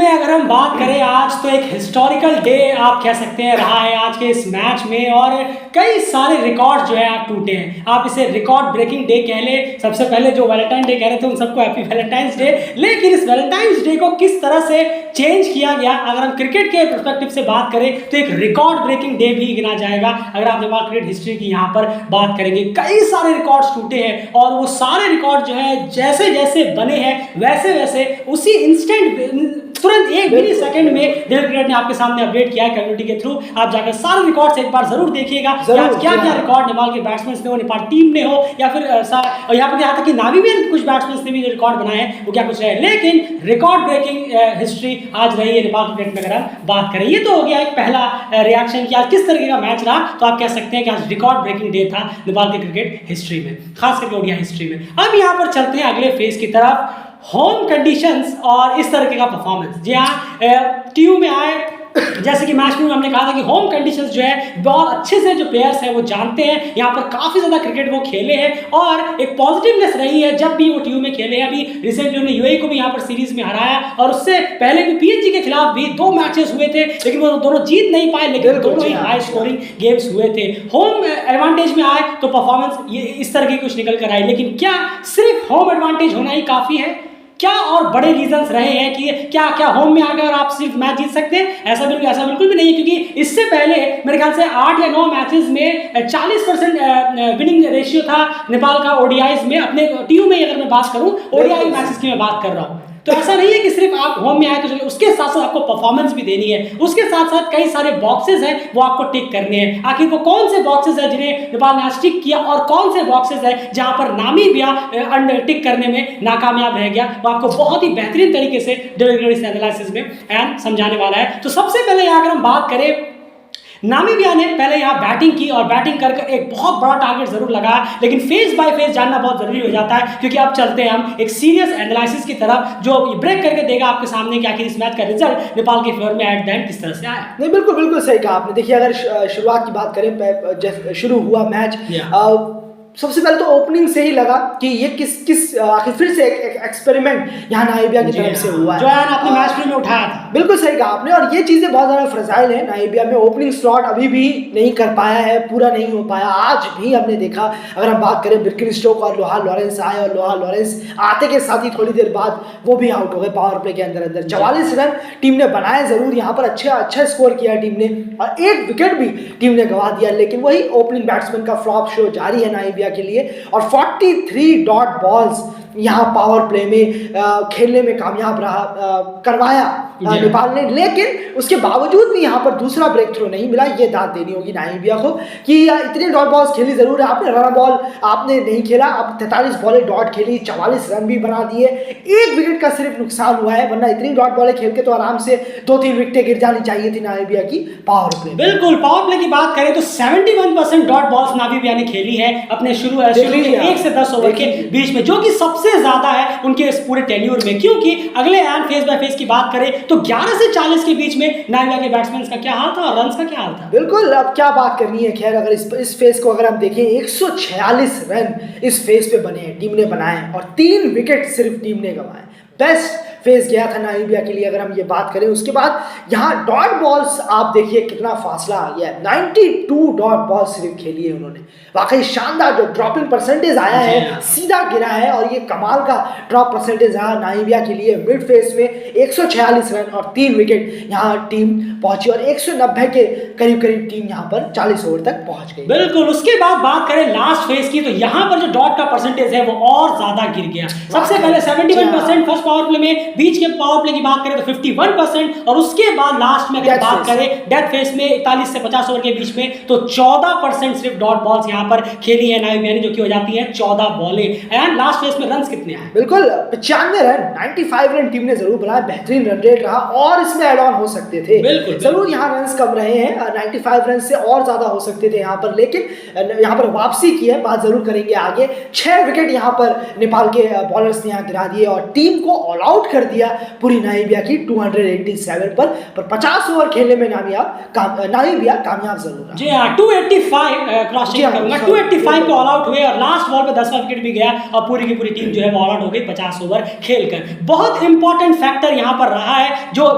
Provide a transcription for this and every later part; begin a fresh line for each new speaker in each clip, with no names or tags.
में अगर हम बात करें आज तो एक हिस्टोरिकल डे आप कह सकते हैं रहा है आज के इस मैच में, और कई सारे रिकॉर्ड जो है आप टूटे हैं। आप इसे रिकॉर्ड ब्रेकिंग डे कह ले। सबसे पहले जो वैलेंटाइन डे कह रहे थे उन सबको हैप्पी वैलेंटाइंस डे, लेकिन इस वैलेंटाइंस डे को किस तरह से चेंज किया गया, अगर हम क्रिकेट के पर्सपेक्टिव से बात करें तो एक रिकॉर्ड ब्रेकिंग डे भी गिना जाएगा। अगर आप नेपाल क्रिकेट हिस्ट्री की यहाँ पर बात करेंगे, कई सारे रिकॉर्ड्स टूटे हैं और वो सारे रिकॉर्ड जो है जैसे जैसे बने हैं वैसे वैसे उसी इंस्टेंट तुरंत एक मिली सेकंड में दिल्ली क्रिकेट ने आपके सामने अपडेट किया है कम्युनिटी के थ्रू। आप जाकर सारे रिकॉर्ड्स एक बार जरूर देखिएगा क्या क्या रिकॉर्ड नेपाल के बैट्समैन ने हो, नेपाल टीम ने हो, या फिर यहाँ तक कि नामीबियन कुछ बैट्समैन ने भी रिकॉर्ड बनाए हैं वो क्या कुछ है। लेकिन रिकॉर्ड ब्रेकिंग हिस्ट्री आज रही है नेपाल क्रिकेट में। अगर हम बात करें, ये तो हो गया एक पहला रिएक्शन कि आज किस तरीके का मैच रहा, तो आप कह सकते हैं कि आज रिकॉर्ड ब्रेकिंग डे था नेपाल के क्रिकेट हिस्ट्री में, खास करके ओडीआई हिस्ट्री में। अब यहाँ पर चलते हैं अगले फेज की तरफ, होम कंडीशंस और इस तरीके का परफॉर्मेंस। जी हाँ, टीम में आए, जैसे कि मैच में हमने कहा था कि होम कंडीशंस जो है बहुत अच्छे से जो प्लेयर्स हैं वो जानते हैं, यहाँ पर काफ़ी ज़्यादा क्रिकेट वो खेले हैं और एक पॉजिटिवनेस रही है जब भी वो टीम में खेले हैं। अभी रिसेंटली उन्होंने यूएई को भी यहाँ पर सीरीज में हराया और उससे पहले भी पीएनजी के खिलाफ भी 2 मैचेस हुए थे, लेकिन वो दोनों जीत नहीं पाए, लेकिन दोनों ही हाई स्कोरिंग गेम्स हुए थे। होम एडवांटेज में आए तो परफॉर्मेंस ये इस तरह की कुछ निकल कर आई, लेकिन क्या सिर्फ होम एडवांटेज होना ही काफ़ी है? क्या और बड़े रीजंस रहे हैं कि क्या होम में आकर आप सिर्फ मैच जीत सकते हैं? ऐसा बिल्कुल भी नहीं है, क्योंकि इससे पहले मेरे ख्याल से 8 या 9 मैचेस में 40% विनिंग रेशियो था नेपाल का ओडीआईज में। अपने टीम में अगर मैं बात करूं, ओडीआई मैचेस की मैं बात कर रहा हूं, तो ऐसा नहीं है कि सिर्फ आप होम में आए तो चलिए, उसके साथ साथ आपको परफॉर्मेंस भी देनी है, उसके साथ साथ कई सारे बॉक्सेस हैं वो आपको टिक करने हैं। आखिर वो कौन से बॉक्सेस हैं जिन्हें नेपाल ने आज टिक किया और कौन से बॉक्सेस हैं जहां पर नामीबिया टिक करने में नाकामयाब रह गया, वो आपको बहुत ही बेहतरीन तरीके से डेलिवरी एनालिसिस में एंड समझाने वाला है। तो सबसे पहले अगर हम बात करें, नामीबिया ने पहले यहाँ बैटिंग की और बैटिंग करके एक बहुत बड़ा टारगेट जरूर लगाया, लेकिन फेज बाय फेज जानना बहुत जरूरी हो जाता है, क्योंकि अब चलते हैं हम एक सीरियस एनालिसिस की तरफ जो ब्रेक करके देगा आपके सामने कि आखिर इस मैच का रिजल्ट नेपाल के फेवर में एट द एंड किस तरह से आया।
नहीं, बिल्कुल सही कहा आपने। देखिए, अगर शुरुआत की बात करें, जब शुरू हुआ मैच, सबसे पहले तो ओपनिंग से ही लगा कि ये किस आखिर फिर से एक एक्सपेरिमेंट यहाँ नामीबिया की तरफ से हुआ है,
जो आपने मैच में उठाया था।
बिल्कुल सही कहा आपने, और ये चीज़ें बहुत ज़्यादा फ्रजाइल है नामीबिया में। ओपनिंग स्लॉट अभी भी नहीं कर पाया है, पूरा नहीं हो पाया। आज भी हमने देखा, अगर हम बात करें, बिर्किनस्टोक और लोहा लॉरेंस आए और लोहा लॉरेंस आते के साथ ही थोड़ी देर बाद वो भी आउट हो गए पावर प्ले के अंदर। 44 रन टीम ने बनाए ज़रूर, यहाँ पर अच्छा स्कोर किया टीम ने, और 1 विकेट भी टीम ने गंवा दिया, लेकिन वही ओपनिंग बैट्समैन का फ्लॉप शो जारी है नामीबिया के लिए। और 43 डॉट बॉल्स यहाँ पावर प्ले में खेलने में कामयाब करवाया नेपाल ने, लेकिन उसके बावजूद भी यहाँ पर दूसरा ब्रेक थ्रू नहीं मिला। ये दाद देनी होगी नामीबिया को कि इतने डॉट बॉल्स खेली जरूर है आपने, रन बॉल आपने नहीं खेला, आप 43 बॉलें डॉट खेली, 44 रन भी बना दिए, 1 विकेट का सिर्फ नुकसान हुआ है, वरना इतनी डॉट बॉलें खेल के तो आराम से 2-3 विकेटें गिर जानी चाहिए थी नामीबिया की पावर प्ले।
बिल्कुल, पावर प्ले की बात करें तो 71% डॉट बॉल्स नामीबिया ने खेली है अपने शुरू के 1 से 10 ओवर के बीच में, जो कि सबसे ज्यादा है उनके इस पूरे टेन्यूर में। क्योंकि अगले एंड फेज बाय फेज की बात करें तो 11 से 40 के बीच में नामीबिया के बैट्समैन का क्या हाल था और रन्स का क्या हाल था।
बिल्कुल, अब क्या बात करनी है। खैर, अगर इस फेज को अगर हम देखें, 146 रन इस फेज पे बने हैं, टीम ने बनाए, और 3 विकेट सिर्फ टीम ने गंवाए। बेस्ट फेज गया था नामीबिया के लिए अगर हम ये बात करें। उसके बाद यहाँ डॉट बॉल्स आप देखिए कितना फासला आ गया है, 92 डॉट बॉल सिर्फ खेली है उन्होंने। वाकई शानदार जो ड्रॉपिंग परसेंटेज आया है, सीधा गिरा है, और ये कमाल का ड्रॉप परसेंटेज रहा नामीबिया के लिए। मिड फेज में 146 रन और 3 विकेट यहाँ टीम पहुंची, और 190 के करीब टीम यहाँ पर 40 ओवर तक पहुंच गई।
बिल्कुल, उसके बाद बात करें लास्ट फेज की, तो यहाँ पर जो डॉट का परसेंटेज है वो और ज्यादा गिर गया। सबसे पहले 71% फर्स्ट पावर प्ले में, बीच के पावर प्ले की बात करें तो 51%, और उसके बाद लास्ट में अगर बात करें डेथ फेस में 41 से 50 ओवर के बीच में, तो 14% सिर्फ डॉट बॉल्स यहाँ पर खेली है नामीबिया ने, जो कि हो जाती है 14 बॉलें। एंड लास्ट फेस में रन्स कितने आए?
बिल्कुल 95 रन, 95 रन टीम ने जरूर बनाया, बेहतरीन रन रेट रहा, और इसमें एड ऑन हो सकते थे। जरूर यहाँ रन्स कम रहे हैं, 95 रन से और ज्यादा हो सकते थे यहाँ पर, लेकिन यहाँ पर वापसी की है, बात जरूर करेंगे आगे। 6 विकेट यहाँ पर नेपाल के बॉलर्स ने यहाँ गिरा दिए और टीम को ऑल आउट कर कर दिया पूरी नाइबिया की 287 पर 50 ओवर खेलने में नाइबिया कामयाब जरूर रहा।
जी हाँ, 285 क्रॉस चेक करूंगा, 285 पे ऑल आउट हुए और लास्ट बॉल पे 10वां विकेट भी गया और पूरी की पूरी टीम जो है ऑल आउट हो गई 50 ओवर खेलकर। बहुत इंपॉर्टेंट फैक्टर यहाँ पर रहा है जो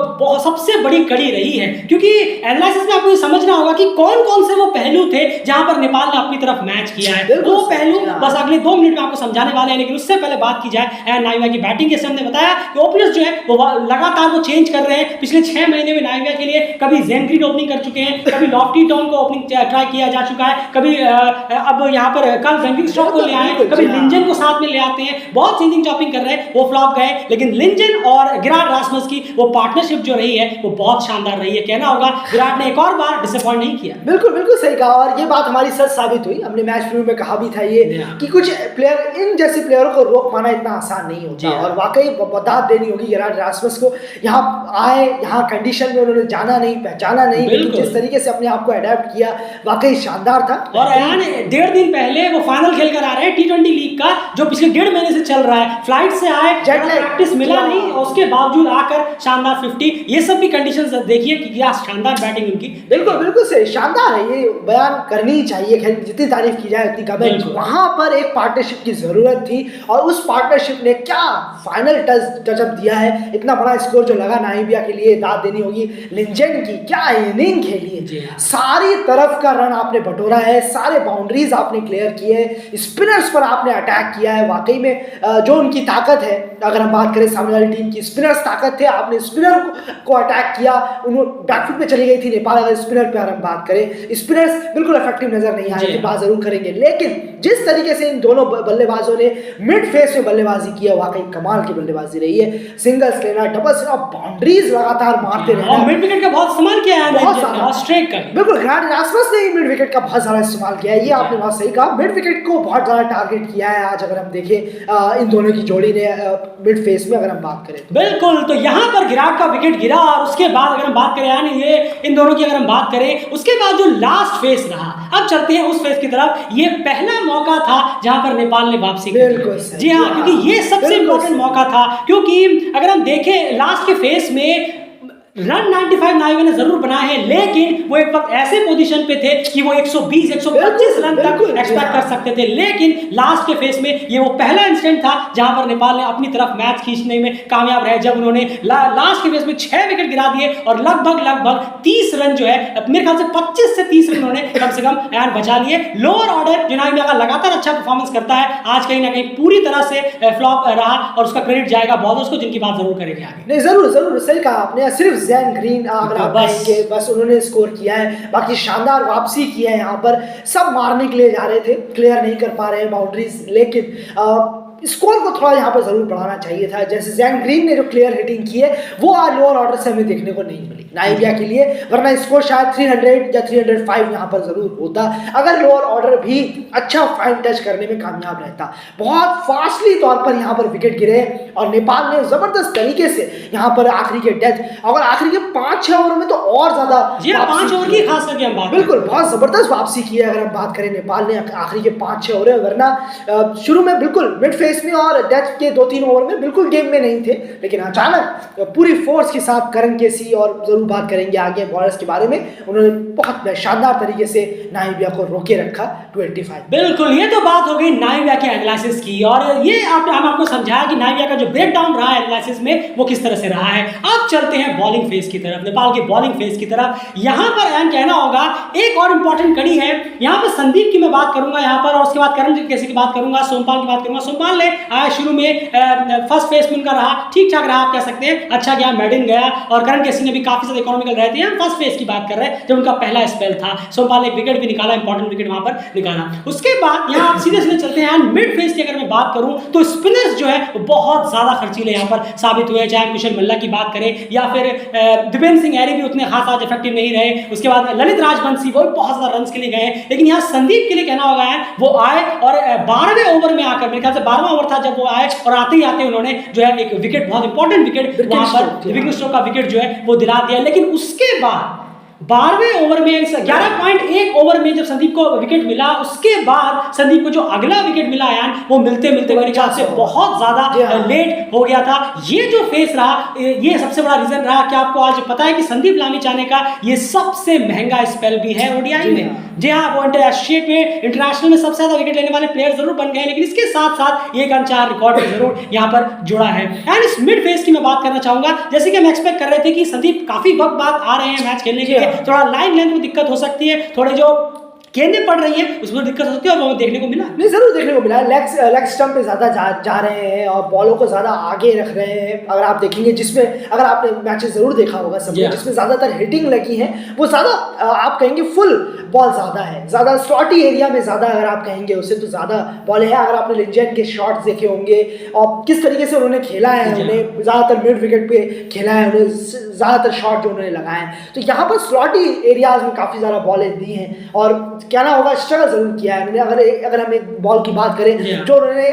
सबसे बड़ी कड़ी रही है, क्योंकि एनालिसिस में आपको ये समझना होगा कि कौन कौन से वो पहलू थे जहां पर नेपाल ने अपनी तरफ मैच किया है। वो पहलू बस अगले 2 मिनट में आपको समझाने वाले हैं, लेकिन उससे पहले बात की जाए नाइबिया की बैटिंग के। हमने बताया कि ओपनर्स जो है वो लगातार वो चेंज कर रहे हैं। पिछले 6 महीने में नाइबिया के लिए कभी ज़ेन ग्रीन ओपनिंग कर चुके हैं, कभी लॉफ्टी टॉन को ओपनिंग ट्राई किया जा चुका है, कभी अब यहाँ पर कल बेंकिंग स्टॉक को ले आए, कभी लिंजन को साथ में ले आते हैं, बहुत चेंजिंग चॉपिंग कर रहे हैं, वो फ्लॉप गए। लेकिन लिंजन और गिराट रासमस की वो पार्टनरशिप जो रही है वो बहुत शानदार रही है। कहना होगा विराट ने एक और बार डिसअपॉइंट नहीं किया।
बिल्कुल बिल्कुल सही कहा, और ये बात हमारी सच साबित हुई। हमने मैच रिव्यू में कहा भी था ये कि कुछ प्लेयर, इन जैसे प्लेयरों को रोक पाना इतना आसान नहीं होता, और वाकई बता देनी होगी गिराट रासमस को। यहाँ आए, यहाँ कंडीशन में उन्होंने जाना नहीं, पहचाना नहीं, लेकिन जिस तरीके से अपने आप को अडेप्ट किया वाकई शानदार था।
और यार 1.5 दिन पहले वो फाइनल खेल कर आ रहे हैं T20 लीग का, जो पिछले 1.5 महीने से चल रहा है। फ्लाइट से आए, प्रैक्टिस मिला नहीं, उसके बावजूद आकर शानदार 50, ये सब भी कंडीशंस देखिए कि क्या शानदार बैटिंग उनकी।
बिल्कुल बिल्कुल सही, शानदार है, ये बयान करनी ही चाहिए। खैर जितनी तारीफ की जाए उतनी कम है। वहां पर एक पार्टनरशिप की जरूरत थी और उस पार्टनरशिप ने क्या फाइनल टचअप दिया है। इतना बड़ा स्कोर जो लगा नाइबिया के लिए, दाद देनी होगी लिंजन की, क्या इनिंग खेली है। सारी तरफ का रन आपने बटोरा है, सारे बाउंड्रीज आपने क्लियर किए, स्पिनर्स पर आपने अटैक किया है। वाकई में जो उनकी ताकत है, अगर हम बात करें सामने वाली टीम की, स्पिनर्स ताकत थे, आपने स्पिनर को अटैक किया। उन्होंने बैकफुट पे चली गई थी नेपाल। अगर स्पिनर पे हम बात करें, स्पिनर्स बिल्कुल इफेक्टिव नजर नहीं आए थे, बात जरूर करेंगे, लेकिन जिस तरीके से इन दोनों बल्लेबाजों ने मिड फेस में बल्लेबाजी की है, वाकई कमाल की बल्लेबाजी रही है। सिंगल्स लेना, डबल्स लेना, बाउंड्रीज लगातार मारते रहना,
और मिड विकेट का बहुत इस्तेमाल किया है ऑस्ट्रेक का।
बिल्कुल, गिराट रासमस ने मिड विकेट का बहुत ज्यादा इस्तेमाल किया है, ये आपने बहुत सही कहा। मिड विकेट को बहुत ज्यादा टारगेट किया है आज, अगर हम देखें इन दोनों की जोड़ी ने मिड फेस में अगर हम बात करें।
बिल्कुल, तो यहाँ पर गिराट का विकेट गिरा और उसके बाद अगर हम बात करें यानी ये इन दोनों की अगर हम बात करें, उसके बाद जो लास्ट फेस रहा, अब चलते हैं उस फेस की तरफ। ये पहला मौका था जहां पर नेपाल ने वापसी की। जी हाँ, क्योंकि ये सबसे इंपॉर्टेंट मौका था, क्योंकि अगर हम देखें लास्ट के फेस में रन 95 नाइबिया ने जरूर बनाए हैं, लेकिन वो एक वक्त ऐसे पोजीशन पे थे कि वो 120-125 रन तक एक्सपेक्ट कर सकते थे। लेकिन लास्ट के फेस में ये वो पहला इंस्टेंट था जहां पर नेपाल ने अपनी तरफ मैच खींचने में कामयाब रहे, जब उन्होंने लास्ट के फेस में 6 विकेट गिरा दिए और लगभग 30 रन जो है, मेरे ख्याल से 25 से 30 रन उन्होंने कम से कम बचा लिए। लोअर ऑर्डर जो नाइबिया का लगातार अच्छा परफॉर्मेंस करता है, आज कहीं ना कहीं पूरी तरह से फ्लॉप रहा और उसका क्रेडिट जाएगा बॉलर्स को, जिनकी बात जरूर करेंगे आगे।
नहीं, जरूर सही कहा आपने। सिर्फ ज़ेन ग्रीन अगर आप कहेंगे बस उन्होंने स्कोर किया है, बाकी शानदार वापसी की है। यहाँ पर सब मारने के लिए जा रहे थे, क्लियर नहीं कर पा रहे हैं बाउंड्रीज, लेकिन स्कोर को थोड़ा यहाँ पर जरूर बढ़ाना चाहिए था। जैसे ज़ेन ग्रीन ने जो क्लियर हिटिंग की है वो आज लोअर ऑर्डर से हमें देखने को नहीं मिली नाइबिया के लिए, वरना स्कोर शायद 300 या 305 यहाँ पर जरूर होता अगर लोअर ऑर्डर भी अच्छा फाइन टच करने में कामयाब रहता। बहुत फास्टली तौर पर यहाँ पर विकेट गिरे और नेपाल ने जबरदस्त तरीके से यहाँ पर आखिरी के डेथ, अगर आखिरी के 5-6 ओवर में तो और ज्यादा
5 ओवर की खास करके हम बात,
बिल्कुल बहुत जबरदस्त वापसी की है अगर हम बात करें नेपाल ने आखिरी के 5-6 ओवर, वरना शुरू में बिल्कुल मिड फेस में और डेथ के 2-3 ओवर में बिल्कुल गेम में नहीं थे, लेकिन अचानक पूरी फोर्स के साथ करण केसी, और जरूर बात करेंगे आगे बॉलर्स के बारे में, उन्होंने बहुत शानदार तरीके से नाइबिया को रोके रखा 25।
बिल्कुल, ये तो बात हो गई नाइबिया के एनालिसिस की, और ये हम आपको समझाया कि नाइबिया का जो ब्रेकडाउन रहा है एनालिसिस में वो किस तरह से रहा है। अब चलते हैं बॉलिंग फेज की तरफ, नेपाल के बॉलिंग फेज की तरफ। यहाँ पर कहना होगा एक और इंपॉर्टेंट कड़ी है, यहाँ पर संदीप की मैं बात करूंगा यहाँ पर, और उसके बाद करण केसी की बात करूंगा, सोमपाल की बात करूंगा। सोमपाल ने शुरू में फर्स्ट फेस में उनका रहा ठीक ठाक रहा, आप कह सकते हैं अच्छा गया, मेडिन गया, और करण केसी ने भी काफी ज्यादा इकोनॉमिकल रहते हैं। फर्स्ट फेस की बात कर रहे हैं जब उनका पहला स्पेल था, सोमपाल ने एक विकेट भी निकाला, इंपॉर्टेंट विकेट वहां पर निकाला। उसके बाद यहाँ आप सीधे सीधे चलते हैं मिड फेस की अगर मैं बात करूं तो स्पिनर्स जो है बहुत ज्यादा खर्चीले यहाँ पर साबित हुए, चाहे कुशल मल्ला की बात करें या फिर दिवेंद्र सिंह एरी भी उतने खास आज इफेक्टिव नहीं रहे। उसके बाद ललित राजवंशी वो बहुत ज्यादा रन के लिए गए, लेकिन यहाँ संदीप के लिए कहना होगा है वो आए और 12वें ओवर में आकर, मेरे ख्याल से 12वां ओवर था जब वो आए, और आते ही आते उन्होंने जो है एक विकेट, बहुत इंपॉर्टेंट विकेट वहां पर विकेट का विकेट जो है वो दिला दिया। लेकिन उसके बाद 12वें ओवर में 11.1 ओवर में जब संदीप को विकेट मिला, उसके बाद संदीप को जो अगला विकेट मिला यान, वो मिलते मिलते मेरे ख्याल से बहुत ज्यादा लेट हो गया था। ये जो फेस रहा, ये सबसे बड़ा रीजन रहा कि आपको आज पता है कि संदीप लामिछाने का ये सबसे महंगा स्पेल भी है ओडीआई में। जी हाँ, वो एसोसिएट में, इंटरनेशनल में सबसे ज्यादा विकेट लेने वाले प्लेयर जरूर बन गए, लेकिन इसके साथ साथ एक अनचार रिकॉर्ड भी जरूर यहाँ पर जुड़ा है। एंड इस मिड फेस की मैं बात करना चाहूंगा, जैसे कि हम एक्सपेक्ट कर रहे थे कि संदीप काफी वक्त बाद आ रहे हैं मैच खेलने के लिए, थोड़ा लाइन लेंथ में दिक्कत हो सकती है, थोड़े जो गेंदें पड़ रही है उसमें दिक्कत होती है, और वो देखने को मिला।
नहीं, जरूर देखने को मिला। लेग स्टंप पे ज्यादा जा रहे हैं और बॉलों को ज्यादा आगे रख रहे हैं। अगर आप देखेंगे, जिसमें अगर आपने मैचेस जरूर देखा होगा सब, जिसमें ज्यादातर हिटिंग लगी है, वो ज्यादा आप कहेंगे फुल बॉल ज्यादा है, ज्यादा स्लॉटी एरिया में ज्यादा अगर आप कहेंगे उससे तो ज्यादा बॉल है। अगर आपने लिंजेन के शॉट्स देखे होंगे और किस तरीके से उन्होंने खेला है, उन्हें ज्यादातर मिड विकेट पे खेला है, उन्हें ज्यादातर शॉट जो उन्होंने लगाए हैं, तो यहाँ पर स्लॉटी एरियाज में काफी ज्यादा बॉलें दी हैं। और कहना होगा स्ट्रगल जरूर किया है उन्होंने। अगर हम एक बॉल की बात करें जो उन्होंने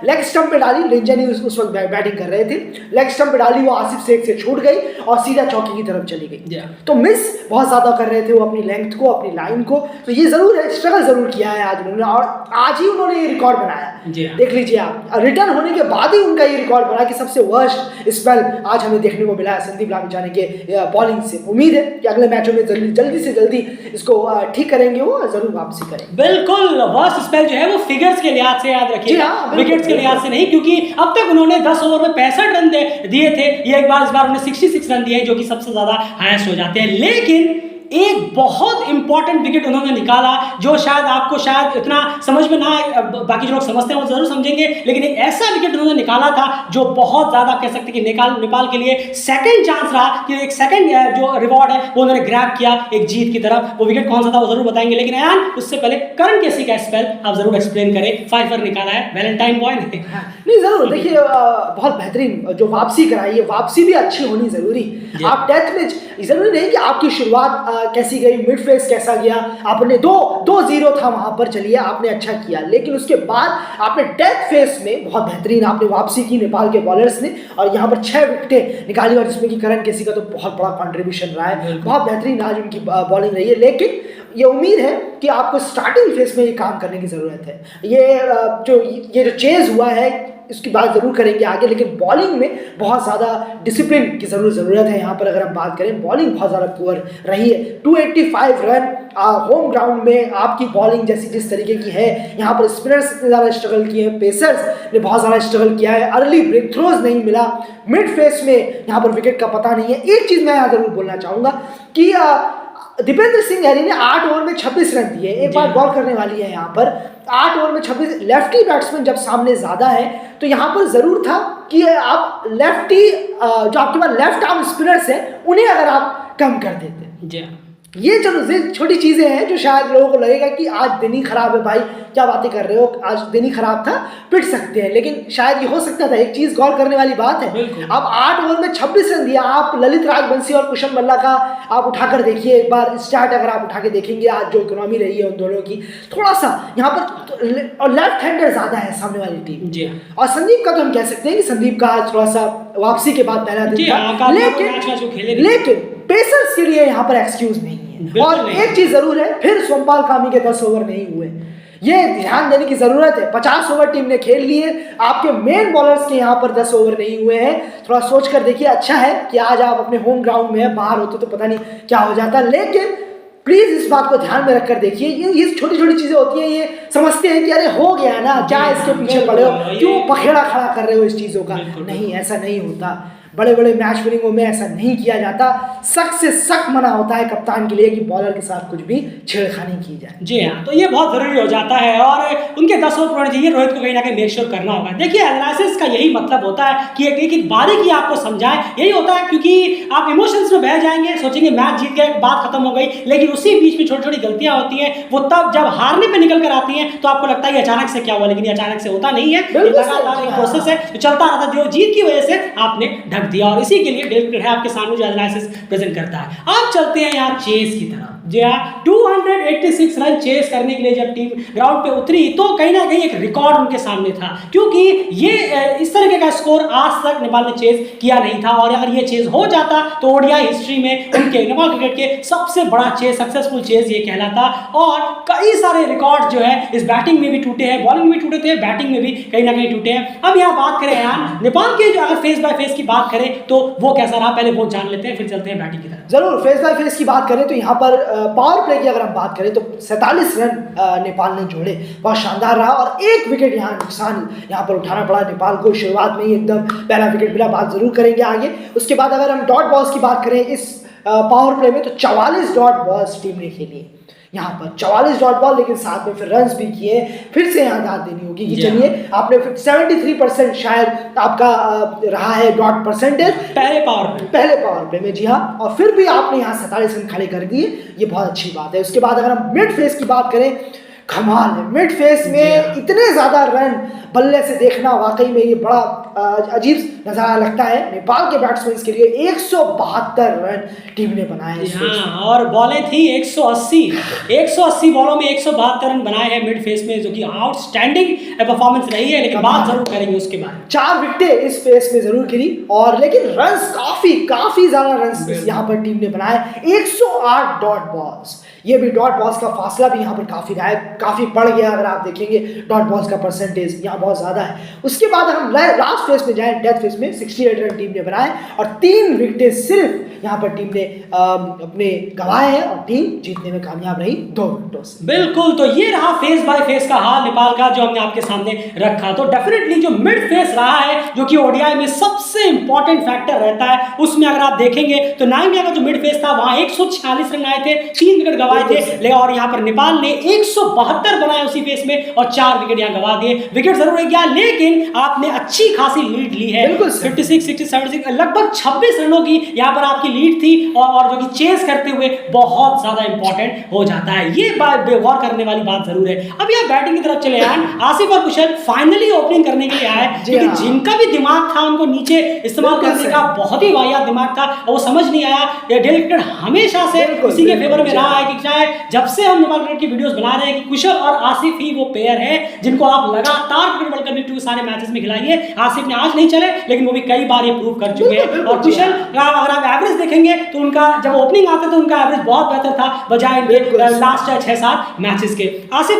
लेग स्टंप पे डाली, लिंजन ही उस वक्त बैटिंग कर रहे थे, लेग स्टंप पे डाली, वो आसिफ शेख से छूट गई और सीधा चौकी की तरफ चली गई। तो मिस बहुत ज्यादा कर रहे थे वो अपनी लेंथ को, अपनी लाइन को। तो ये जरूर है, स्ट्रगल जरूर किया है आज उन्होंने, और आज ही उन्होंने ये रिकॉर्ड बनाया। देख लीजिए आप, रिटर्न होने के बाद ही उनका ये रिकॉर्ड बना कि सबसे वर्स्ट स्पेल आज हमें देखने को मिला है संदीप लामिछाने के बॉलिंग से। उम्मीद है कि अगले मैचों में जल्दी से जल्दी इसको ठीक करेंगे, वो जरूर वापसी करें।
बिल्कुल, वर्स्ट स्पेल जो है वो फिगर्स के लिहाज से याद रखिए, विकेट्स के लिहाज से नहीं, क्योंकि अब तक उन्होंने 10 ओवर में 65 रन दिए थे। ये एक बार इस बार उन्होंने 66 रन दिए, जो कि सबसे ज्यादा हाईएस्ट हो जाते हैं। लेकिन एक बहुत इंपॉर्टेंट विकेट उन्होंने निकाला, जो शायद आपको शायद इतना समझ में ना आए, बाकी जो लोग समझते हैं वो जरूर समझेंगे, लेकिन एक ऐसा विकेट उन्होंने निकाला था जो बहुत ज्यादा कह सकते हैं कि नेपाल के लिए सेकंड चांस रहा, कि एक सेकंड जो रिवॉर्ड है वो उन्होंने ग्रैब किया एक जीत की तरफ। वो विकेट कौन सा था वो जरूर बताएंगे, लेकिन यार उससे पहले करण केसी का स्पेल आप जरूर एक्सप्लेन करें। 5 रन निकाला है, वैलेंटाइन बॉय ने।
नहीं, जरूर देखिए, बहुत बेहतरीन जो वापसी कराई है, वापसी भी अच्छी होनी जरूरी। आप डेथ मैच जरूरी नहीं कि आपकी शुरुआत कैसी गई, मिड फेस कैसा गया, आपने 2-0 था वहां पर, चलिए आपने अच्छा किया, लेकिन उसके बाद आपने डेथ फेस में बहुत बेहतरीन आपने वापसी की नेपाल के बॉलर्स ने, और यहाँ पर 6 विकेटें निकाली, और जिसमें कि करण केसी का तो बहुत बड़ा कंट्रीब्यूशन रहा है। बहुत बेहतरीन आज उनकी बॉलिंग रही है, लेकिन ये उम्मीद है कि आपको स्टार्टिंग फेस में ये काम करने की ज़रूरत है। ये जो चेज हुआ है इसकी बात ज़रूर करेंगे आगे, लेकिन बॉलिंग में बहुत ज़्यादा डिसिप्लिन की ज़रूरत है। यहाँ पर अगर हम बात करें, बॉलिंग बहुत ज़्यादा पुअर रही है। 285 रन होम ग्राउंड में आपकी बॉलिंग जिस तरीके की है, यहाँ पर स्पिनर्स इतने ज़्यादा स्ट्रगल किए हैं, पेसर्स ने बहुत ज़्यादा स्ट्रगल किया है, अर्ली ब्रेक थ्रोज नहीं मिला, मिड फेस में यहाँ पर विकेट का पता नहीं है। एक चीज़ मैं यहाँ ज़रूर बोलना चाहूँगा कि दीपेंद्र सिंह हैरी ने 8 ओवर में 26 रन दिए। एक बार बॉल करने वाली है यहाँ पर, 8 ओवर में 26। लेफ्टी बैट्समैन जब सामने ज़्यादा है तो यहाँ पर ज़रूर था कि आप लेफ्टी जो आपके पास लेफ्ट आर्म स्पिनर्स हैं उन्हें अगर आप कम कर देते। ये चलो छोटी चीज़ें हैं जो शायद लोगों को लगेगा कि आज दिन ही खराब है भाई, क्या बातें कर रहे हो, आज दिन ही खराब था, पिट सकते हैं, लेकिन शायद ये हो सकता था। एक चीज़ गौर करने वाली बात है, आप 8 ओवर में 26 रन दिया। आप ललित राजवंशी और कुशल मल्ला का आप उठाकर देखिए एक बार स्टार्ट, अगर आप उठा के देखेंगे आज जो इकोनॉमी रही है उन दोनों की, थोड़ा सा यहाँ पर और लेफ्ट हैंडर ज़्यादा है सामने वाली टीम जी। और संदीप का तो हम कह सकते हैं कि संदीप का आज थोड़ा सा वापसी के बाद पहला दिन था, लेकिन पेसर्स के लिए यहाँ पर एक्सक्यूज नहीं है। और एक चीज जरूर है, फिर सोमपाल कामी के 10 ओवर नहीं हुए, ये ध्यान देने की जरूरत है। 50 ओवर टीम ने खेल लिए, आपके मेन बॉलर्स के यहाँ पर 10 ओवर नहीं हुए हैं। थोड़ा सोच कर देखिए, अच्छा है कि आज आप अपने होम ग्राउंड में हैं, बाहर होते तो पता नहीं क्या हो जाता, लेकिन प्लीज इस बात को ध्यान में रखकर देखिए। ये छोटी छोटी चीजें होती हैं, ये समझते हैं कि अरे हो गया ना, क्या इसके पीछे पड़े हो, क्यों पखेड़ा खड़ा कर रहे हो इस चीजों का। नहीं, ऐसा नहीं होता। बड़े बड़े मैच विनिंगों में ऐसा नहीं किया जाता। सख्त से सख्त मना होता है कप्तान के लिए कि बॉलर के साथ कुछ भी छेड़खानी की जाए।
जी हाँ, तो ये बहुत जरूरी हो जाता है और उनके 10 ओवर पूरे चाहिए। रोहित को कहीं ना कहीं मेक श्योर करना होगा। देखिए, एनालिसिस का यही मतलब होता है कि एक बारीकी आपको समझाएं, यही होता है, क्योंकि आप इमोशंस में बह जाएंगे, सोचेंगे मैच जीत गए, बात खत्म हो गई, लेकिन उसी बीच में छोटी छोटी गलतियां होती हैं। वो तब जब हारने पे निकल कर आती हैं तो आपको लगता है कि अचानक से क्या हुआ, लेकिन अचानक से होता नहीं है। लगातार एक प्रोसेस है जो चलता रहा था, जो जीत की वजह से आपने ढक दिया, और इसी के लिए डेविड है आपके सामने जो एनालिसिस प्रेजेंट करता है। आप चलते हैं यहाँ चेस की तरफ। जी हाँ, 286 रन चेस करने के लिए जब टीम ग्राउंड पे उतरी तो कहीं ना कहीं एक रिकॉर्ड उनके सामने था, क्योंकि ये इस तरह का स्कोर आज तक नेपाल ने चेस किया नहीं था। और अगर ये चेस हो जाता तो ओडीआई हिस्ट्री में उनके नेपाल क्रिकेट के सबसे बड़ा चेस, सक्सेसफुल चेस ये कहलाता। और कई सारे रिकॉर्ड जो है इस बैटिंग में भी टूटे हैं, बॉलिंग में भी टूटे थे, बैटिंग में भी कहीं ना कहीं टूटे हैं। अब यहाँ बात करें यार नेपाल के जो अगर फेस बाय फेस की बात करें तो वो कैसा रहा, पहले वो जान लेते हैं, फिर चलते हैं बैटिंग की तरफ।
जरूर, फेस बाय फेस की बात करें तो यहाँ पर पावर प्ले की अगर हम बात करें तो 47 रन नेपाल ने जोड़े, बहुत शानदार रहा। और एक विकेट यहाँ नुकसान यहाँ पर उठाना पड़ा नेपाल को, शुरुआत में ही एकदम पहला विकेट मिला, बात जरूर करेंगे आगे। उसके बाद अगर हम डॉट बॉल्स की बात करें इस पावर प्ले में तो 44 डॉट बॉल्स टीम ने खेली यहाँ पर, 44 डॉट बॉल, लेकिन साथ में फिर रन्स भी किए। फिर से यहाँ दाद देनी होगी कि चलिए आपने 73% शायद आपका रहा है डॉट परसेंटेज पहले पावर प्ले में। जी हाँ, और फिर भी आपने यहाँ 47 रन खड़े कर दिए, ये बहुत अच्छी बात है। उसके बाद अगर हम मिड फेस की बात करें, कमाल है, मिड फेस में इतने ज़्यादा रन बल्ले से देखना वाकई में ये बड़ा अजीब नज़ारा लगता है। नेपाल के बैट्समैन के लिए 172 रन टीम ने बनाए।
हाँ, और बॉलें थी 180 बॉलों में 172 रन बनाए हैं मिड फेस में, जो कि आउटस्टैंडिंग परफॉर्मेंस रही है। लेकिन बात जरूर करेंगे उसके बाद,
4 विकेटें इस फेस में जरूर गिरी, और लेकिन रन्स काफी ज्यादा रन्स यहाँ पर टीम ने बनाए, 108 डॉट बॉल्स। ये भी डॉट बॉल्स का फासला भी यहाँ पर काफी रहा है, काफी बढ़ गया। अगर आप देखेंगे डॉट बॉल्स का परसेंटेज यहाँ बहुत ज्यादा है। उसके बाद हम लास्ट फेस में जाएं, डेथ फेस में 68 रन टीम ने बनाए और 3 विकेटें सिर्फ यहाँ पर टीम ने अपने गंवाए हैं, और टीम जीतने में कामयाब रही 2 विकेटों से।
बिल्कुल, तो ये रहा फेस बाय फेस का हाल नेपाल का, जो हमने आपके सामने रखा। तो डेफिनेटली जो मिड फेस रहा है, जो कि ओडीआई में सबसे इंपॉर्टेंट फैक्टर रहता है, उसमें अगर आप देखेंगे तो नाइमिया का जो मिड फेस था वहां 146 रन आए थे, 3 विकेट गंवाए थे। और यहाँ पर नेपाल ने 172 बनाए उसी फेस में और 4 विकेट यहाँ गंवा दिए। विकेट जरूर गया, लेकिन आपने अच्छी खासी लीड ली है, 56, 60, 76, लगभग 26 रनों की यहाँ पर आपकी लीड थी, और जो कि चेस करते हुए बहुत ज्यादा इंपॉर्टेंट हो जाता है। ये बात गौर करने वाली बात जरूर है। अब यहाँ बैटिंग की तरफ चले आए, आसिफ और कुशल फाइनली ओपनिंग करने के लिए आए, क्योंकि जिनका भी दिमाग था उनको नीचे इस्तेमाल करने का बहुत ही वाहियात दिमाग था, और वो समझ नहीं आया। डेल क्रिकेट हमेशा से उसी के फेवर में रहा है कि चाहे जब से हम नेपाल क्रिकेट की वीडियोस बना रहे हैं कि कुशल और आसिफ ही वो पेयर है जिनको आप लगातार क्रिकेट वर्ल्ड कप में के सारे मैचेस में खिलाइए। आसिफ ने आज नहीं चले, लेकिन वो भी कई बार ये प्रूव कर चुके हैं। और कुशल अगर आप एवरेज देखेंगे तो उनका जब ओपनिंग आता तो उनका एवरेज बहुत बेहतर था बजाय इनके लास्ट 6-7 मैचेस के। आसिफ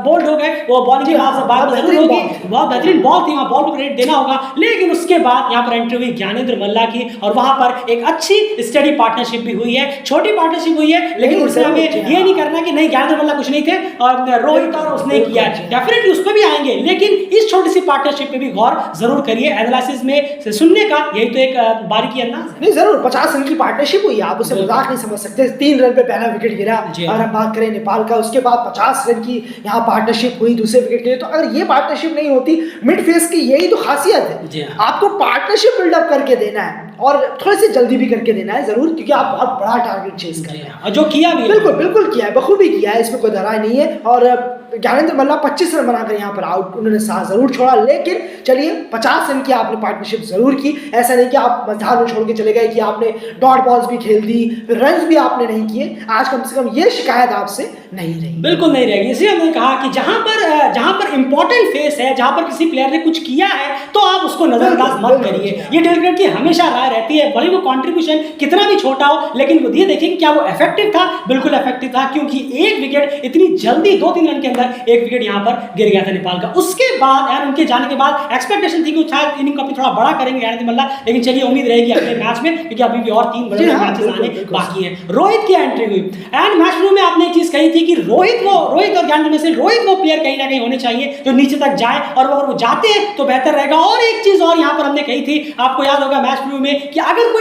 बोल्ड हो गए, वो बॉलिंग की बात जरूर होगी, बहुत बेहतरीन बॉल थी, वहां बॉल को क्रेडिट देना होगा। लेकिन उसके बाद यहाँ पर एंट्री हुई ज्ञानेंद्र मल्ला की, और वहां पर एक अच्छी स्टडी पार्टनरशिप भी हुई है, छोटी पार्टनरशिप हुई है, लेकिन उसमें हमें ये नहीं करना कि नहीं ज्ञानेंद्र मल्ला कुछ नहीं थे और रोहित और उसने किया। डेफिनेटली उस पर भी आएंगे, लेकिन इस छोटी सी पार्टनरशिप पे भी गौर जरूर करिए। एनालिसिस में सुनने का यही तो एक बारीकी अंदाज है।
नहीं, जरूर 50 रन की पार्टनरशिप हुई, आप उसे मजाक नहीं समझ सकते। 3 रन पे पहला विकेट गिरा, अगर हम बात करें नेपाल का, उसके बाद 50 रन की यहाँ पार्टनरशिप हुई दूसरे विकेट के लिए। तो अगर ये पार्टनरशिप नहीं होती, मिड फेस की यही तो खासियत है, आपको पार्टनरशिप बिल्डअप करके देना है और थोड़ी सी जल्दी भी करके देना है जरूर, क्योंकि आप बहुत बड़ा टारगेट चेस कर रहे हैं,
और जो किया भी
बिल्कुल किया है, बखूबी किया है, इसमें कोई दरार नहीं है। और ज्ञानेंद्र मल्ला 25 रन बनाकर यहाँ पर आउट, उन्होंने साथ जरूर छोड़ा, लेकिन चलिए 50 रन की आपने पार्टनरशिप जरूर की। ऐसा नहीं कि आप मझधार में छोड़ के चले गए कि आपने डॉट बॉल्स भी खेल दी, फिर रन्स भी आपने नहीं किए। आज कम से कम ये शिकायत आपसे नहीं रही,
बिल्कुल नहीं रहेगी। इसलिए हमने कहा कि जहां पर इंपॉर्टेंट फेस है, जहां पर किसी प्लेयर ने कुछ किया है, तो आप उसको नजरअंदाज मत करिए। ये डेल क्रिकेट की हमेशा राय रहती है, भले वो कंट्रीब्यूशन कितना भी छोटा हो, लेकिन ये देखिए कि क्या वो इफेक्टिव था। बिल्कुल इफेक्टिव था, क्योंकि एक विकेट इतनी जल्दी 2-3 रन के अंदर एक विकेट यहाँ पर गिर गया था नेपाल का। उसके बाद यार उनके जाने के बाद एक्सपेक्टेशन थी कि शायद इनिंग को थोड़ा बड़ा करेंगे ज्ञानेंद्र मल्ला, लेकिन चलिए उम्मीद रहेगी अगले मैच में, क्योंकि अभी भी और 3 बड़े मैचेस आने बाकी है। रोहित की एंट्री हुई, एंड मैच में आपने एक चीज कही थी कि रोहित और ज्ञानेंद्र में से रोहित वो प्लेयर कहीं ना कहीं होने चाहिए जो नीचे तक जाए, और अगर वो जाते हैं तो बेहतर रहेगा। और एक चीज और यहाँ पर हमने कही थी, आपको याद होगा मैच रिव्यू में, कि अगर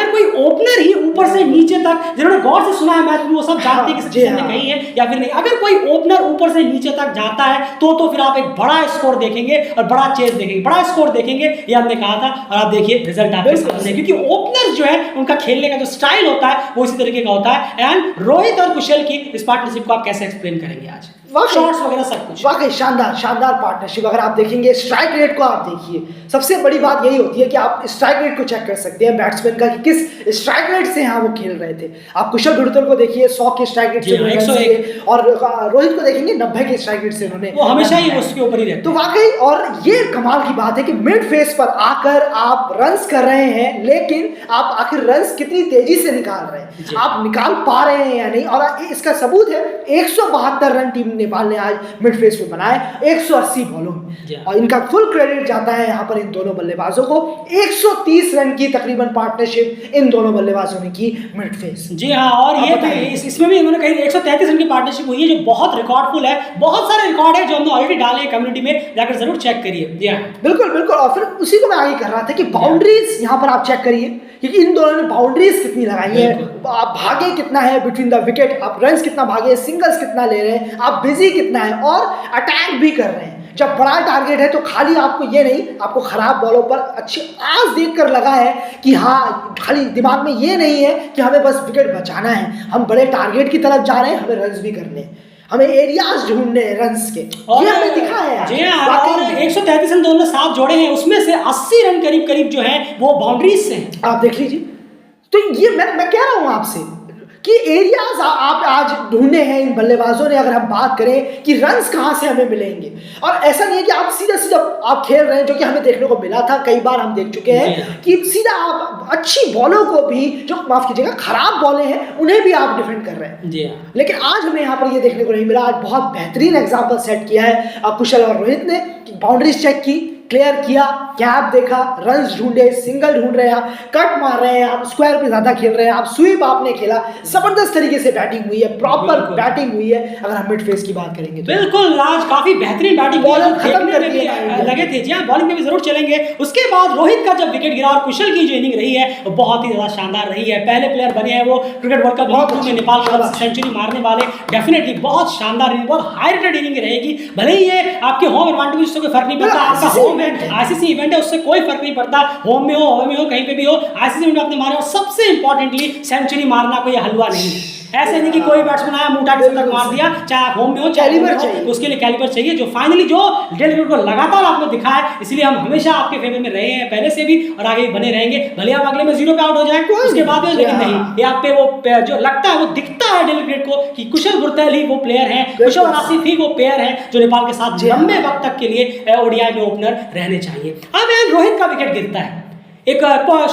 कोई ओपनर ही ऊपर से नीचे तक, जिन्होंने गौर से सुना है मैच में वो सब जानते हैं कि सचिन ने कही है या फिर नहीं, अगर कोई ओपनर ऊपर से नीचे तक जाता है तो फिर आप एक बड़ा स्कोर देखेंगे और बड़ा चेस देखेंगे, बड़ा स्कोर देखेंगे, ये हमने कहा था। और आप देखिए रिजल्ट आपके सामने, क्योंकि ओपनर जो है उनका खेलने का जो स्टाइल होता है वो इसी तरीके का होता है। एंड रोहित और कुशल की इस पार्टनरशिप को आप कैसे एक्सप्लेन करेंगे आज? शॉट्स वगैरह सब कुछ।
वाकई शानदार शानदार पार्टनरशिप। अगर आप देखेंगे स्ट्राइक रेट को, आप देखिए, सबसे बड़ी बात यही होती है कि आप स्ट्राइक रेट को चेक कर सकते हैं बैट्समैन का कि किस स्ट्राइक रेट से यहाँ वो खेल रहे थे। आप कुशल गुरुतल को देखिए 100 के स्ट्राइक रेट से,
101,
और रोहित को देखेंगे 90 के स्ट्राइक रेट से उन्होंने,
वो हमेशा ही उसके ऊपर ही रहते।
तो वाकई, और ये कमाल की बात है कि मिड फेस पर आकर आप रन्स कर रहे हैं, लेकिन आप आखिर रन्स कितनी तेजी से निकाल रहे हैं, आप निकाल पा रहे हैं या नहीं। और इसका सबूत है 172 रन टीम नेपाल ने आज मिड फेस पे बनाए 180 बॉलों में, और इनका फुल क्रेडिट जाता है यहाँ पर इन दोनों बल्लेबाजों को। 130 रन की तकरीबन पार्टनरशिप इन दोनों बल्लेबाजों ने की मिड फेस।
जी हाँ, और ये इसमें भी इन्होंने कहीं 133 रन की पार्टनरशिप हुई है, जो बहुत रिकॉर्डफुल है। बहुत सारे रिकॉर्ड है जो हमने ऑलरेडी डाले हैं कम्युनिटी में, जाकर जरूर चेक करिए।
बिल्कुल बिल्कुल। और फिर उसी को मैं आगे कर रहा था कि बाउंड्रीज यहाँ पर आप चेक करिए, क्योंकि इन दोनों ने बाउंड्रीज कितनी लगाई है, आप भागे कितना है बिटवीन द विकेट, आप रन्स कितना भागे, सिंगल्स कितना ले रहे हैं, आप बिजी कितना है, और अटैक भी कर रहे हैं। जब बड़ा टारगेट है तो खाली आपको ये नहीं, आपको खराब बॉलों पर अच्छी आस देखकर लगा है कि हाँ, खाली दिमाग में ये नहीं है कि हमें बस विकेट बचाना है, हम बड़े टारगेट की तरफ जा रहे हैं, हमें रन्स भी करने हैं, हमें एरियाज ढूंढने हैं रन्स के, और ये हमें दिखा है।
जी हाँ, और 133 रन दोनों ने साथ जोड़े हैं, उसमें से 80 रन करीब करीब जो है वो बाउंड्रीज से हैं।
आप देख लीजिए। तो ये मैं कह रहा हूं आपसे कि एरियाज आप आज ढूंढे हैं इन बल्लेबाजों ने। अगर हम बात करें कि रन्स कहां से हमें मिलेंगे, और ऐसा नहीं है कि आप सीधा सीधा आप खेल रहे हैं, जो कि हमें देखने को मिला था, कई बार हम देख चुके हैं कि सीधा आप अच्छी बॉलों को भी, जो माफ कीजिएगा खराब बॉलें हैं, उन्हें भी आप डिफेंड कर रहे हैं।
जी हाँ।
लेकिन आज हमें यहाँ पर ये देखने को नहीं मिला। आज बहुत बेहतरीन एग्जाम्पल सेट किया है कुशल और रोहित ने, बाउंड्रीज चेक की, क्लियर किया, गैप देखा, रन्स ढूंढे, सिंगल ढूंढ रहे हैं आप, कट मार रहे हैं आप, स्क्वायर पे ज्यादा खेल रहे हैं आप, स्वीप आपने खेला, जबरदस्त तरीके से बैटिंग हुई है, प्रॉपर बैटिंग हुई है। अगर हम मिड फेस की बात करेंगे तो
बिल्कुल आज काफी बेहतरीन बैटिंग लगे थे। जी हाँ, बॉलिंग में भी जरूर चलेंगे। उसके बाद रोहित का जब विकेट गिरा और कुशल की जो इनिंग रही है वो बहुत ही ज्यादा शानदार रही है। पहले प्लेयर बने हैं वो क्रिकेट वर्ल्ड कप में नेपाल के सेंचुरी मारने वाले, डेफिनेटली बहुत शानदार इनिंग, बहुत हाई रेटेड इनिंग रहेगी। भले ही ये आपके होम एडवांटेज उससे कोई फर्क नहीं पड़ता, आपका होम आईसीसी इवेंट है, उससे कोई फर्क नहीं पड़ता, होम में हो कहीं पे भी हो, आईसीसी इवेंट आपने मारा। और सबसे इंपॉर्टेंटली सेंचुरी मारना कोई हलवा नहीं है। ऐसे नहीं कि कोई बैट्समैन आया मुंह उठा के तक मार दिया, चाहे आप होम में हो चाहे कैलिबर चाहिए, उसके लिए कैलिबर चाहिए, जो फाइनली जो डेल क्रिकेट को लगातार आपने दिखा है। इसलिए हम हमेशा आपके फेवर में रहे हैं पहले से भी, और आगे भी बने रहेंगे। भले आप अगले में 0 पे आउट हो जाए उसके बाद में, लेकिन नहीं, ये आप पे वो जो लगता है, वो दिखता है डेल क्रिकेट को कि कुशल गुरतैल ही वो प्लेयर है, कुशल और आसिफ ही वो प्लेयर है जो नेपाल के साथ लंबे वक्त तक के लिए ओडीआई में ओपनर रहने चाहिए। अब रोहित का विकेट गिरता है, एक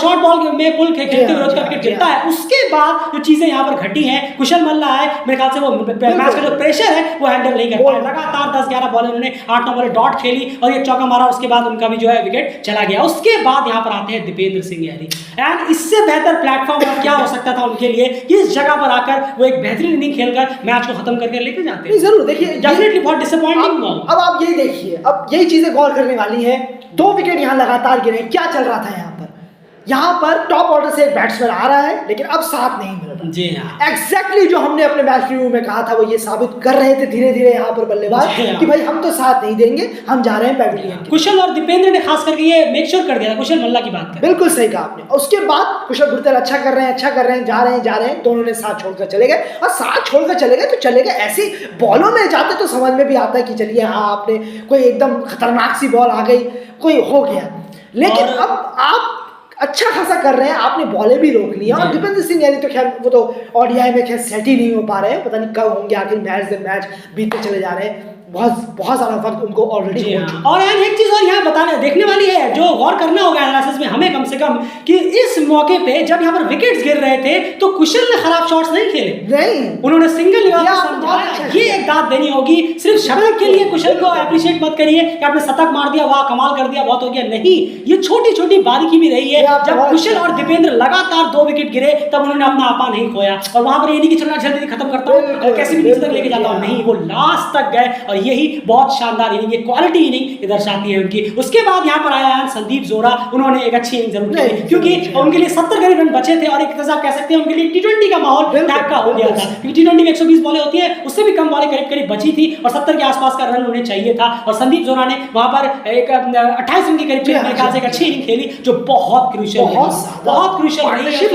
शॉर्ट बॉल में पुल खेलते हुए रोहित का विकेट गिरता है। उसके बाद जो चीजें यहाँ पर घटी हैं, कुशल मल्ला है, मेरे ख्याल से वो मैच का जो प्रेशर है वो हैंडल नहीं कर पाया। लगातार 10-11 बॉल उन्होंने 8-9 बॉल डॉट खेली और एक चौका मारा, उसके बाद उनका भी जो है विकेट चला गया। उसके बाद यहाँ पर आते हैं दीपेंद्र सिंह यारी, एंड इससे बेहतर प्लेटफॉर्म क्या हो सकता था उनके लिए कि इस जगह पर आकर वो एक बेहतरीन इनिंग खेलकर मैच को खत्म करके लेके जाते हैं।
जरूर देखिए,
डेफिनेटली बहुत डिसअपॉइंटिंग हुआ।
अब आप यही देखिए, अब यही चीजें गौर करने वाली है। 2 विकेट यहाँ लगातार गिरे, क्या चल रहा था यहाँ पर टॉप ऑर्डर से एक बैट्समैन आ रहा है, लेकिन अब साथ नहीं मिल रहा।
जी हाँ,
एग्जैक्टली जो हमने अपने मैच रिव्यू में कहा था वो ये साबित कर रहे थे धीरे धीरे यहाँ पर बल्लेबाज कि भाई हम तो साथ नहीं देंगे, हम जा रहे हैं पैविलियन।
कुशल और दीपेंद्र ने खास करके ये मेक श्योर कर दिया था। कुशल मल्ला की बात कर,
बिल्कुल सही कहा आपने। उसके बाद कुशल गुरतैल अच्छा कर रहे हैं, जा रहे हैं, दोनों ने साथ छोड़कर चले गए, और साथ छोड़कर चले गए तो चले गए। ऐसी बॉलों में जाते तो समझ में भी आता है कि चलिए हाँ, आपने कोई एकदम खतरनाक सी बॉल आ गई, कोई हो गया, लेकिन अब आप अच्छा खासा कर रहे हैं, आपने बॉलें भी रोक ली। और दीपेंद्र सिंह यानी तो खैर वो तो ओडीआई में खैर सेट ही नहीं हो पा रहे हैं, पता नहीं कब होंगे, आखिर मैच बीतते चले जा रहे हैं। बहुत सारा वक्त उनको ऑलरेडी हो चुका है।
और यार एक चीज और यहाँ बताने देखने वाली है, जो गौर करना होगा एनालिसिस में हमें कम से कम, कि इस मौके पे जब यहाँ पर विकेट्स गिर रहे थे तो कुशल ने खराब शॉट्स नहीं खेले,
नहीं,
उन्होंने सिंगल ये एक दाद देनी होगी। सिर्फ शतक के लिए कुशल को अप्रिशिएट मत करिए कि आपने शतक मार दिया, वाह कमाल कर दिया, बहुत हो गया, नहीं, ये छोटी छोटी बारीकी भी रही है। जब कुशल और दीपेंद्र लगातार 2 विकेट गिरे तब उन्होंने अपना आपा नहीं खोया, और वहां पर ये नहीं कि चलना जल्दी खत्म करता हूँ, कैसे भी नीचे तक लेके जाता हूँ, नहीं, वो लास्ट तक गए। और और यही बहुत शानदार इनिंग, ये क्वालिटी इनिंग ये दर्शाती है उनकी। उसके बाद यहाँ पर आया संदीप जोरा, उन्होंने एक अच्छी इनिंग जरूर खेली क्योंकि उनके लिए 70 करीब रन बचे थे और एक तरह से आप कह सकते हैं उनके लिए टी20 का माहौल टाइप का हो गया था, क्योंकि टी20 में 120 बॉलें होती है, उससे भी कम बॉलें करीब करीब बची थी और 70 के आसपास का रन उन्हें चाहिए था। और संदीप जोरा ने वहां पर एक 28 रन के करीब मेरे ख्याल से एक अच्छी इनिंग खेली जो बहुत क्रूशियल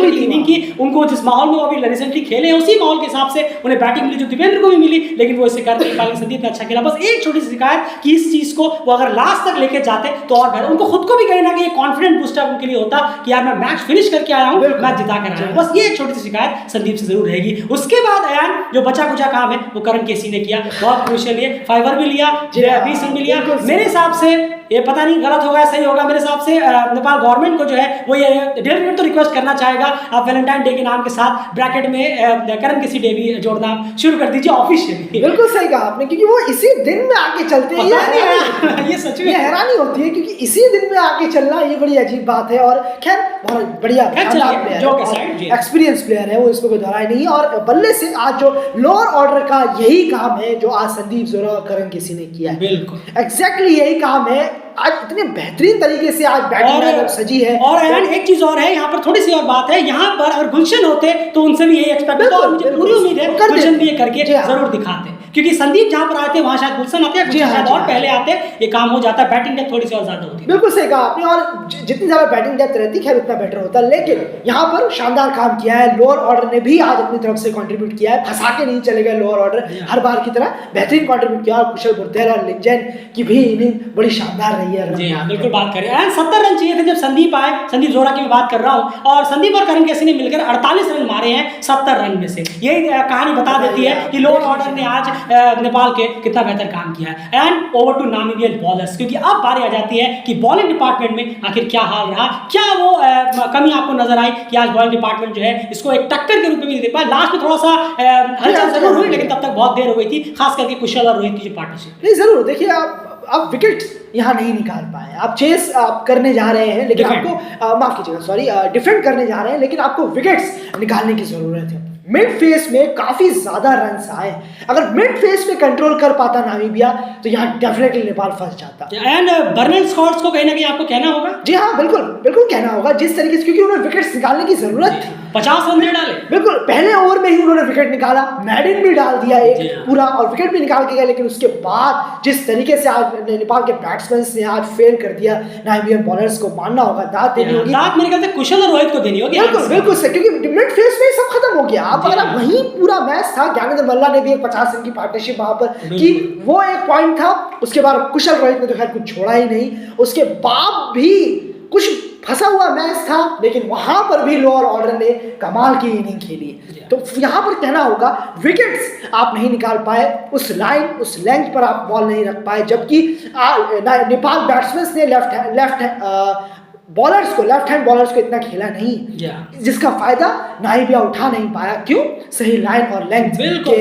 रही इनिंग की। उनको जिस माहौल में वो अभी रिसेंटली खेले हैं उसी माहौल के हिसाब से उन्हें बैटिंग मिली जो दीपेंद्र को भी मिली, लेकिन वो इसे कर नहीं पाए। संदीप ने अच्छा खेला, बस एक छोटी सी शिकायत कि इस चीज को वो अगर लास्ट तक लेके जाते तो और बेहतर, उनको खुद को भी कहीं ना कहीं कॉन्फिडेंट बूस्टर उनके लिए होता कि यार मैं मैच फिनिश करके आया हूं, मैच जिता कर आया हूं। बस ये एक छोटी सी शिकायत संदीप से जरूर रहेगी। उसके बाद अयान जो बचा कुचा काम है वो करण केसी ने किया, बहुत क्रूशियल है, फाइवर भी लिया, 20 रन भी लिया। मेरे हिसाब से ये पता नहीं गलत होगा सही होगा, मेरे हिसाब से नेपाल गवर्नमेंट को जो है वो ये 1.5 मिनट तो रिक्वेस्ट करना चाहेगा, आप वैलेंटाइन डे के नाम के साथ ब्रैकेट में करण केसी डे भी जोड़ना शुरू कर दीजिए ऑफिशियली।
बिल्कुल सही कहा आपने, क्योंकि वो इसी दिन में आके चलते हैं,
ये सच में
हैरानी होती है क्योंकि इसी दिन में आके चलना ये बड़ी अजीब बात है। और खैर बहुत बढ़िया एक्सपीरियंस प्लेयर है वो, इसमें कोई दोहराई नहीं है। और बल्ले से आज जो लोअर ऑर्डर का यही काम है जो आज संदीप जोरा और करण केसी ने किया है,
बिल्कुल
एग्जैक्टली यही काम है। आज इतने बेहतरीन तरीके से आज बैटिंग सजी है।
और एक चीज और है, यहाँ पर थोड़ी सी और बात है, यहाँ पर अगर गुलशन होते तो उनसे भी यही एक्सपेक्ट होता, और मुझे पूरी उम्मीद है गुलशन भी ये करके जरूर दिखाते, क्योंकि संदीप जहां पर आते वहां शायद गुलशन आते हैं, शायद और पहले आते, ये काम हो जाता है, बैटिंग डेप्थ थोड़ी सी और ज्यादा होती है।
बिल्कुल सही कहा आपने, और जितनी ज्यादा बैटिंग डेप्थ रहती खैर उतना बेटर होता है, लेकिन यहाँ पर शानदार काम किया है। लोअर ऑर्डर ने भी आज अपनी तरफ से कंट्रीब्यूट किया है, फंसा के नहीं चले गए लोअर ऑर्डर, हर बार की तरह बेहतरीन कंट्रीब्यूट किया। और कुशल बुर्तेल और लिंजन की भी इनिंग बड़ी शानदार रही है।
जी हाँ, बिल्कुल बात करें 70 रन चाहिए थे जब संदीप आए, संदीप जोरा की मैं बात कर रहा हूँ, और संदीप और करण केसी ने मिलकर 48 रन मारे हैं 70 रन में से। यही कहानी बता देती है कि लोअर ऑर्डर ने आज नेपाल कितना बेहतर काम किया है। And over to Namibian bowlers, क्योंकि अब बारी आ जाती है कि बॉलिंग डिपार्टमेंट में आखिर क्या हाल रहा, क्या वो कमी आपको नजर आई कि आज बॉलिंग डिपार्टमेंट जो है इसको एक टक्कर के रूप में नहीं दे पाया। लास्ट में थोड़ा सा हलचल जरूर हुई, लेकिन तब तक बहुत देर हो गई थी, खास करके कुशल और रोहित की जो पार्टनरशिप।
नहीं जरूर देखिए, आप विकेट यहाँ नहीं निकाल पाए, आप चेस आप करने जा रहे हैं, लेकिन आपको माफ कीजिएगा सॉरी डिफेंड करने जा रहे हैं, लेकिन आपको विकेट्स निकालने की जरूरत है। मिड फेस में काफी ज्यादा रन्स आए, अगर मिड फेस में कंट्रोल कर पाता नामीबिया तो यहाँ डेफिनेटली नेपाल फंस जाता।
एंड बर्नल स्कॉट्स को कहीं ना कहीं आपको कहना होगा।
जी हाँ बिल्कुल बिल्कुल कहना होगा, जिस तरीके से, क्योंकि उन्हें विकेट्स निकालने की जरूरत थी।
50 रन दे डाले,
बिल्कुल पहले ओवर में ही उन्होंने विकेट निकाला, मैडिन भी डाल दिया एक पूरा और विकेट भी निकाल के गया। लेकिन उसके बाद जिस तरीके से आज नेपाल के बैट्समैन ने आज फेल कर दिया नामीबियन बॉलर्स को, मानना होगा, दाद देनी होगी,
दाद मेरे ख्याल से कुशल और रोहित को देनी होगी।
बिल्कुल बिल्कुल सही, क्योंकि मिड फेस में सब खत्म हो गया। आप अगर वहीं पूरा मैच था, ज्ञानेंद्र मल्ला ने भी एक 50 रन की पार्टनरशिप वहां पर की, वो एक पॉइंट था। उसके बाद कुशल रोहित ने तो खैर कुछ छोड़ा ही नहीं, उसके बाद भी कुछ फंसा हुआ मैच था, लेकिन वहां पर भी लोअर ऑर्डर ने कमाल की इनिंग खेली। तो यहाँ पर कहना होगा विकेट्स आप नहीं निकाल पाए, उस लाइन उस लेंथ पर आप बॉल नहीं रख पाए, जबकि नेपाल बैट्समैन ने लेफ्ट हैंड बॉलर्स को इतना खेला नहीं, जिसका फायदा नामीबिया उठा नहीं पाया। क्यों? सही लाइन और लेंथ के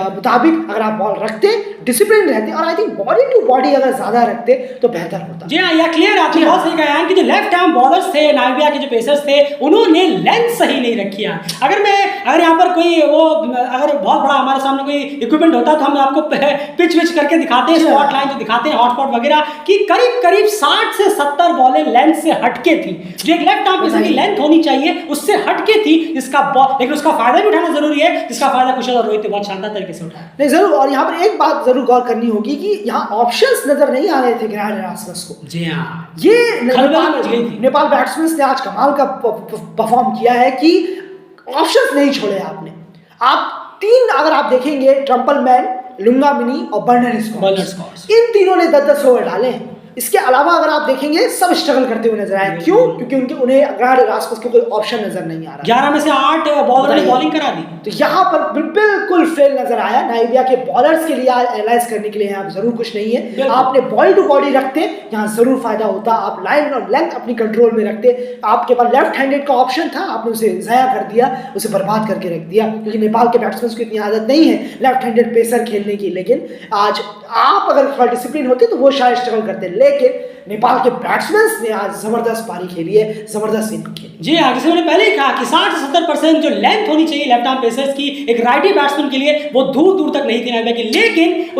मुताबिक अगर आप बॉल रखते, डिसिप्लिन रहते, और I think body to body अगर ज्यादा रखते तो बेहतर होता।
जी हाँ, यह क्लियर आपने बहुत सही कहा कि जो लेफ्ट हैंड बॉलर्स थे नामीबिया के, जो पेसर्स थे, उन्होंने लेंथ सही नहीं रखी है। अगर यहाँ पर कोई अगर बहुत बड़ा हमारे सामने कोई इक्विपमेंट होता तो हम आपको पिच करके दिखाते हैं, स्पॉट लाइन जो दिखाते हैं, हॉटस्पॉट वगैरह, कि करीब 60 से 70 बॉलें लेंथ से हटके थी, जो एक लेफ्ट आर्म पेसर की लेंथ होनी चाहिए उससे हटके थी, जिसका लेकिन उसका फायदा भी उठाना जरूरी है, जिसका फायदा कुशल और रोहित ने बहुत शानदार तरीके से उठाया।
नहीं जरूर, और यहाँ पर एक बात जरूर गौर करनी होगी कि यहाँ ऑप्शंस नजर नहीं आ रहे थे ग्रैंड एरास्मस को।
जी हाँ,
ये नेपाल बैट्समैन ने आज कमाल का परफॉर्म किया है कि ऑप्शंस नहीं छोड़े आपने। आप तीन अगर आप देखेंगे, ट्रम्पलमैन, लुंगामिनी और बर्नर स्कॉट्स, इन तीनों ने 10-10 ओवर डाले हैं। इसके अलावा अगर आप देखेंगे सब स्ट्रगल करते हुए नजर आए। क्यों? क्योंकि उन्हें ग्रैंड एरास्मस को कोई ऑप्शन नजर नहीं आ रहा।
11 में से 8 बॉलर ने बॉलिंग करा दी,
तो यहाँ पर बिल्कुल फेल नजर आया। नामीबिया के बॉलर्स के लिए एनालाइज करने के लिए यहाँ जरूर कुछ नहीं है। आपने बॉडी टू बॉडी रखते, यहाँ जरूर फायदा होता। आप लाइन और लेंथ अपनी कंट्रोल में रखते। आपके पास लेफ्ट हैंडेड का ऑप्शन था, आपने उसे ज़ाया कर दिया, उसे बर्बाद करके रख दिया। क्योंकि नेपाल के बैट्समैन को इतनी आदत नहीं है लेफ्ट हैंडेड पेसर खेलने की, लेकिन आज आप अगर थोड़ा डिसिप्लिन होते तो वो शायद स्ट्रगल करते। लेकिन नेपाल के बैट्समैन ने आज जबरदस्त पारी खेली है, जबरदस्त इनिंग खेली।
जी हाँ, जैसे मैंने पहले ही कहा कि 60 से 70% जो लेंथ होनी चाहिए लेफ्ट आर्म पेसर्स की एक राइटी बैट्समैन के लिए वो दूर दूर तक नहीं थी नाइबा की, लेकिन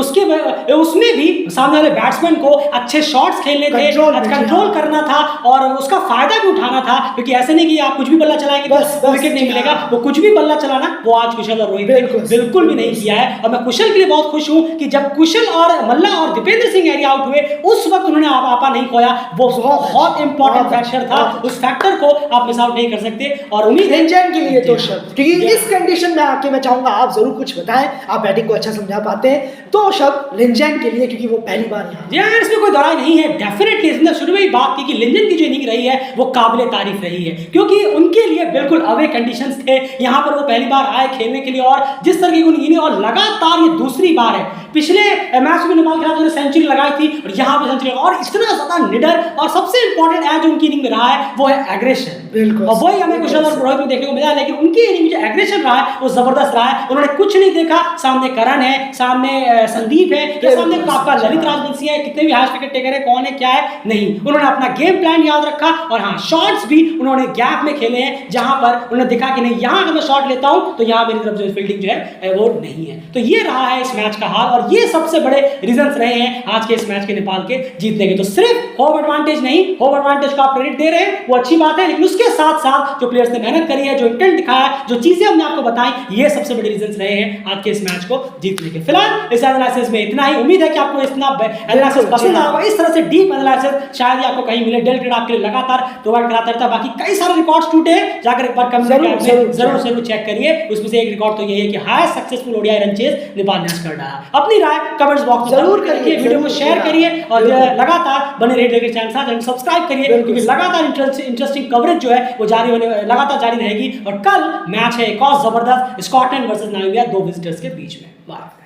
उसमें भी सामने वाले बैट्समैन को अच्छे शॉट्स खेलने थे, कंट्रोल करना था और उसका फायदा भी उठाना था, क्योंकि ऐसे नहीं कि आप कुछ भी बल्ला चलाएंगे तो विकेट नहीं मिलेगा। वो कुछ भी बल्ला चलाना वो आज कुशल और रोहित ने बिल्कुल भी नहीं किया है। और मैं कुशल के लिए बहुत खुश हूं कि जब कुशल और मल्ला और दीपेंद्र सिंह एरिया आउट हुए उस वक्त उन्होंने आपा नहीं खोया, वो बहुत इंपॉर्टेंट फैक्टर था, उस फैक्टर को आप मिस आउट नहीं कर सकते। और उम्मीद है
लिंजन के लिए तो शब्द, क्योंकि इस कंडीशन में आके मैं चाहूंगा आप जरूर कुछ बताएं, आप बैटिंग को अच्छा समझा पाते हैं, तो शब्द लिंजन के लिए, क्योंकि वो पहली बार यहाँ
इसमें कोई दौराई नहीं है। डेफिनेटली इसने शुरू में ही बात की कि लिंजन की जो इनिंग रही है वो काबिले तारीफ रही है, क्योंकि उनके लिए बिल्कुल अवे कंडीशंस थे, यहाँ पर वो पहली बार आए खेलने के लिए और जिस तरह की इनिंग और लगातार ये दूसरी बार है, पिछले मैच में नेपाल के खिलाफ सेंचुरी लगाई थी और यहाँ पे सेंचुरी, और इतना ज्यादा निडर, और सबसे इंपॉर्टेंट है जो उनकी इनिंग में रहा है वो है एग्रेशन।
बिल्कुल,
और वही हमें कुशल और रोहित में देखने को मिला है, लेकिन उनकी इनिंग में जो एग्रेशन रहा है वो जबरदस्त रहा है। उन्होंने कुछ नहीं देखा, सामने करण है, सामने संदीप है, या सामने आपका ललित राजवंशी है, कितने भी हाईएस्ट विकेट टेकर है, कौन है क्या है, नहीं, उन्होंने अपना गेम प्लान याद रखा और हाँ शॉट्स भी उन्होंने गैप में खेले हैं, जहां पर उन्होंने देखा कि नहीं यहाँ अगर मैं शॉट लेता हूं तो यहाँ मेरी तरफ जो फील्डिंग जो है वो नहीं है। तो ये रहा है इस मैच का हाल और ये सबसे बड़े रीजंस रहे हैं आज के इस मैच के नेपाल के जीतने के। तो सिर्फ होम एडवांटेज नहीं, होम एडवांटेज को आप क्रेडिट दे रहे हैं वो अच्छी बात है, लेकिन उसके साथ साथ जो प्लेयर्स ने मेहनत करी है, जो इंटेंट दिखाया है, जो चीजें हमने आपको बताई, ये सबसे बड़े रीजंस रहे हैं आज के इस मैच को जीतने के। फिलहाल इस एनालिसिस में इतना ही, उम्मीद है कि आपको इतना एनालिसिस पसंद आएगा। इस तरह से डीप एनालिसिस शायद ही आपको कहीं मिले, डेल ट्रेड आपके लिए लगातार प्रोवाइड कराता रहता है। बाकी कई सारे रिकॉर्ड्स टूटे हैं, जाकर एक बार कम जरूर चेक करिए। उसमें से एक रिकॉर्ड तो यही है कि highest successful ODI run chase Nepal ने कर डाला। अपनी राय कमेंट्स बॉक्स में जरूर करिए, वीडियो को शेयर करिए और लगातार बने रहिए के चैनल सब्सक्राइब करिए, क्योंकि लगातार इंटरेस्टिंग कवरेज जो है वो लगातार जारी रहेगी। और कल मैच है एक और जबरदस्त, स्कॉटलैंड वर्सेस नामीबिया, दो विजिटर्स के बीच में। बाय।